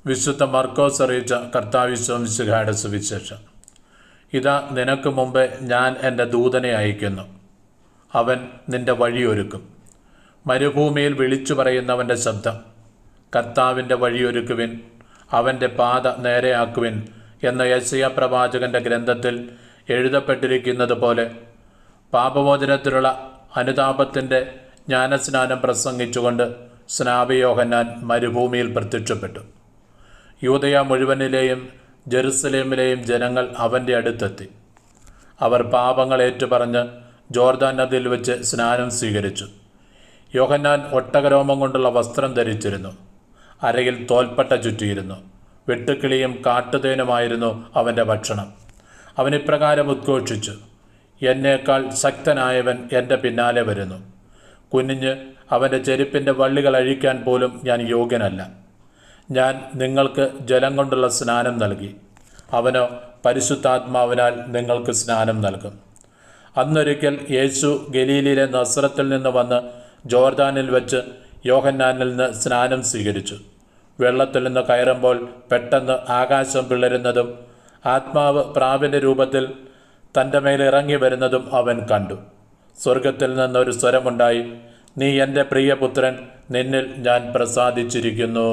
വിശുദ്ധ മർക്കോസ് അറിയിച്ച കർത്താവിശ്വമിശിഹായുടെ സുവിശേഷം. ഇതാ നിനക്ക് മുമ്പേ ഞാൻ എൻ്റെ ദൂതനെ അയക്കുന്നു. അവൻ നിന്റെ വഴിയൊരുക്കും. മരുഭൂമിയിൽ വിളിച്ചു പറയുന്നവൻ്റെ ശബ്ദം, കർത്താവിൻ്റെ വഴിയൊരുക്കുവിൻ, അവൻ്റെ പാത നേരെയാക്കുവിൻ എന്ന യെശയ്യാ പ്രവാചകൻ്റെ ഗ്രന്ഥത്തിൽ എഴുതപ്പെട്ടിരിക്കുന്നത് പോലെ പാപമോചനത്തിലുള്ള അനുതാപത്തിൻ്റെ ജ്ഞാനസ്നാനം പ്രസംഗിച്ചുകൊണ്ട് സ്നാപക യോഹന്നാൻ മരുഭൂമിയിൽ പ്രത്യക്ഷപ്പെട്ടു. യൂദയ മുഴുവനിലെയും ജെറുസലേമിലെയും ജനങ്ങൾ അവൻ്റെ അടുത്തെത്തി. അവർ പാപങ്ങൾ ഏറ്റുപറഞ്ഞ് ജോർദാൻ നദിയിൽ വെച്ച് സ്നാനം സ്വീകരിച്ചു. യോഹന്നാൻ ഒട്ടകരോമം കൊണ്ടുള്ള വസ്ത്രം ധരിച്ചിരുന്നു. അരയിൽ തോൽപ്പട്ട ചുറ്റിയിരുന്നു. വെട്ടുക്കിളിയും കാട്ടുതേനുമായിരുന്നു അവൻ്റെ ഭക്ഷണം. അവൻ ഇപ്രകാരം ഉദ്ഘോഷിച്ചു, എന്നേക്കാൾ ശക്തനായവൻ എൻ്റെ പിന്നാലെ വരുന്നു. കുനിഞ്ഞ് അവൻ്റെ ചെരുപ്പിൻ്റെ വള്ളികൾ അഴിക്കാൻ പോലും ഞാൻ യോഗ്യനല്ല. ഞാൻ നിങ്ങൾക്ക് ജലം കൊണ്ടുള്ള സ്നാനം നൽകി, അവനോ പരിശുദ്ധാത്മാവിനാൽ നിങ്ങൾക്ക് സ്നാനം നൽകും. അന്നൊരിക്കൽ യേശു ഗലീലയിലെ നസ്രത്തിൽ നിന്ന് വന്ന് ജോർദാനിൽ വെച്ച് യോഹന്നാനിൽ നിന്ന് സ്നാനം സ്വീകരിച്ചു. വെള്ളത്തിൽ നിന്ന് കയറുമ്പോൾ പെട്ടെന്ന് ആകാശം പിളരുന്നതും ആത്മാവ് പ്രാവിൻ്റെ രൂപത്തിൽ തൻ്റെ മേൽ ഇറങ്ങി വരുന്നതും അവൻ കണ്ടു. സ്വർഗത്തിൽ നിന്നൊരു സ്വരമുണ്ടായി, നീ എൻ്റെ പ്രിയപുത്രൻ, നിന്നിൽ ഞാൻ പ്രസാദിച്ചിരിക്കുന്നു.